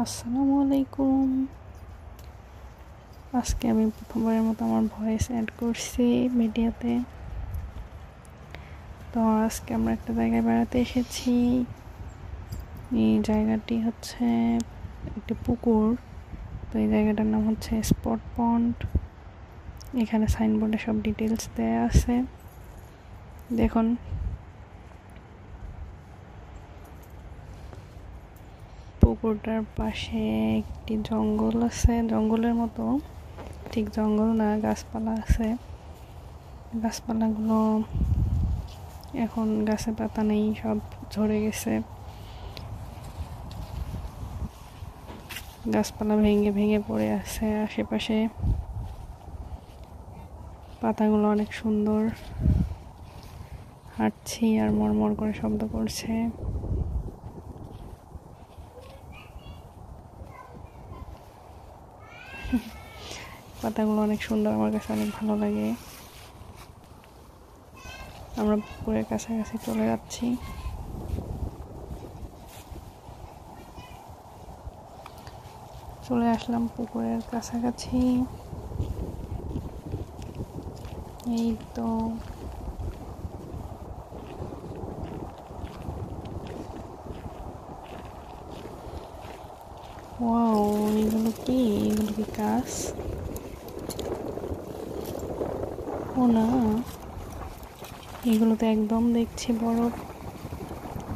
আসসালামু আলাইকুম। আজকে আমি প্রথমবারের মতো আমার ভয়েস অ্যাড করছি মিডিয়াতে। তো আজকে আমরা একটা জায়গায় বেড়াতে এসেছি। এই জায়গাটি হচ্ছে একটি পুকুর। তো এই জায়গাটার নাম হচ্ছে স্পট পন্ড। এখানে সাইনবোর্ডে সব ডিটেলস দেয়া আছে, দেখুন। পুকুরটার পাশে একটি জঙ্গল আছে, জঙ্গলের মতো, ঠিক জঙ্গল না, গাছপালা আছে। গাছপালাগুলো এখন গাছে পাতা নেই, সব ঝরে গেছে। গাছপালা ভেঙে ভেঙে পড়ে আছে আশেপাশে। পাতাগুলো অনেক সুন্দর, হাঁটছি আর মরমর করে শব্দ করছে। পাতাগুলো অনেক সুন্দর, আমার কাছে অনেক ভালো লাগে। আমরা পুকুরের কাছাকাছি চলে যাচ্ছি। চলে আসলাম পুকুরের কাছাকাছি। এই তো ওয়াও, এগুলো কি? এগুলো কি গাছ? ও না, এগুলো তো একদম দেখছি বরফ।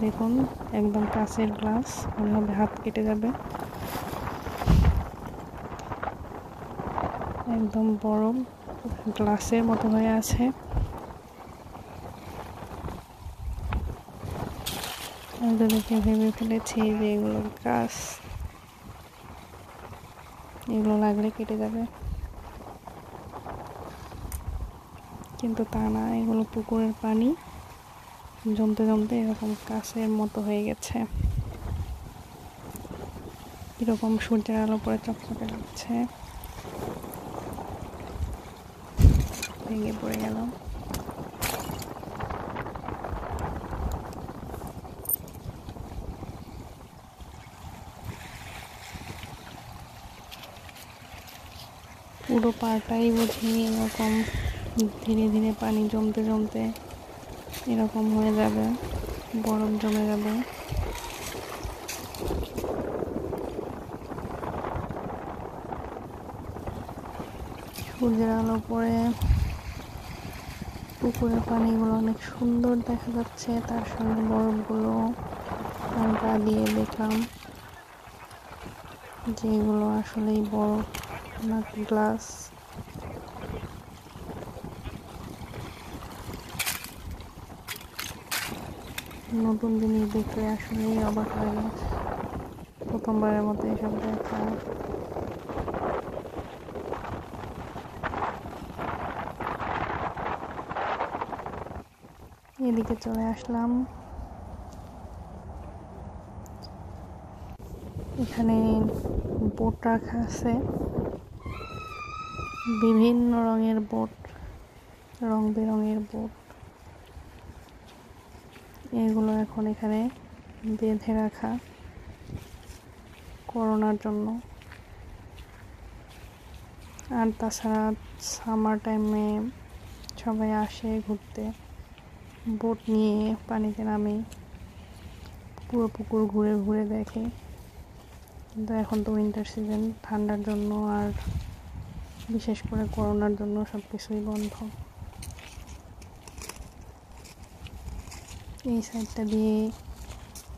দেখুন, একদম কাঁচের গ্লাস, মনে হবে হাত কেটে যাবে। একদম বরফ গ্লাসের মতো হয়ে আছে। আমি তো দেখে ভেবে ফেলেছি যে এগুলো গাছ, এগুলো লাগলে কেটে যাবে, কিন্তু তা না, এগুলো পুকুরের পানি জমতে জমতে এরকম কাঁচের মতো হয়ে গেছে। এরকম সূর্যের আলো পরে চকচকে লাগছে। ভেঙে পড়ে গেল। পুরো পাটাই বুঝি এরকম ধীরে ধীরে পানি জমতে জমতে এরকম হয়ে যাবে, বরফ জমে যাবে। সূর্যের আলো পড়ে পুকুরের পানিগুলো অনেক সুন্দর দেখা যাচ্ছে, তার সঙ্গে বরফগুলো। আর গা দিয়ে দেখলাম যে এগুলো আসলেই বরফ না গ্লাস। নতুন জিনিস দেখলে আসলেই অবাক লাগে, প্রথমবারের মতো এসব দেখা। এদিকে চলে আসলাম। এখানে বোট রাখা আছে, বিভিন্ন রঙের বোট, রং বেরঙের বোট। এগুলো এখন এখানে বেঁধে রাখা করোনার জন্য। আর তাছাড়া সামার টাইমে সবাই আসে ঘুরতে, বোট নিয়ে পানিতে নামে, পুরো পুকুর ঘুরে ঘুরে দেখে। কিন্তু এখন তো উইন্টার সিজন, ঠান্ডার জন্য আর বিশেষ করে করোনার জন্য সব কিছুই বন্ধ। এই সাইডটা দিয়ে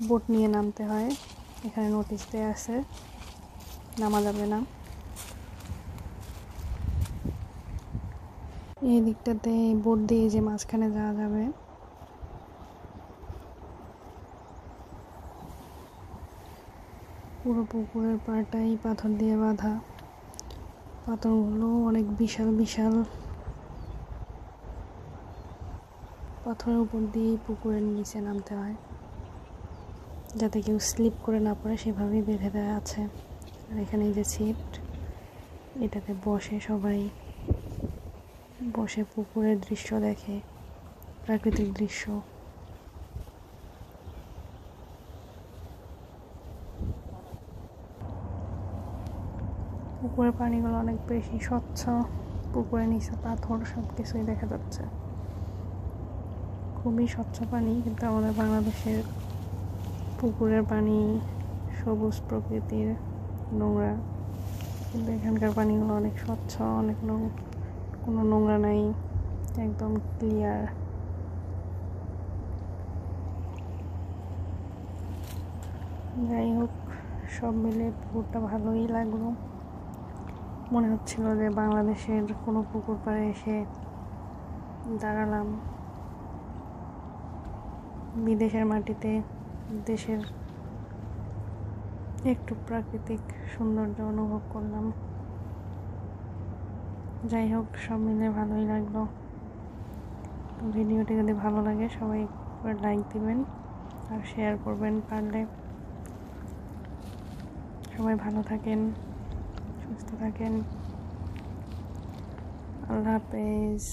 বোট নিয়ে নামতে হয়, এখানে নোটিশ দেয়া আছে নামা যাবে না। এই দিকটাতে বোট দিয়ে যে মাঝখানে যাওয়া যাবে। পুরো পুকুরের পাড়টাই পাথর দিয়ে বাঁধা, পাথরগুলো অনেক বিশাল বিশাল। পাথরের উপর দিয়ে পুকুরের নিচে নামতে হয়, যাতে কেউ স্লিপ করে না পড়ে, সেভাবেই বেঁধে দেওয়া আছে। আর এখানে যে সিট, এটাতে বসে সবাই, বসে পুকুরের দৃশ্য দেখে, প্রাকৃতিক দৃশ্য। পুকুরের পানিগুলো অনেক বেশি স্বচ্ছ, পুকুরের নিচে পাথর সব কিছুই দেখা যাচ্ছে, খুবই স্বচ্ছ পানি। কিন্তু আমাদের বাংলাদেশের পুকুরের পানি সবুজ প্রকৃতির, নোংরা, কিন্তু এখানকার পানিগুলো অনেক স্বচ্ছ, অনেক কোনো নোংরা নাই, একদম ক্লিয়ার। যাই হোক, সব মিলে পুকুরটা ভালোই লাগলো। মনে হচ্ছিল যে বাংলাদেশের কোনো পুকুর পাড়ে এসে দাঁড়ালাম, বিদেশের মাটিতে দেশের একটু প্রাকৃতিক সৌন্দর্য অনুভব করলাম। যাই হোক, সব মিলে ভালোই লাগলো। তো ভিডিওটি যদি ভালো লাগে সবাই একবার লাইক দিবেন আর শেয়ার করবেন পারলে। সবাই ভালো থাকেন, সুস্থ থাকেন। আল্লাহ হাফেজ।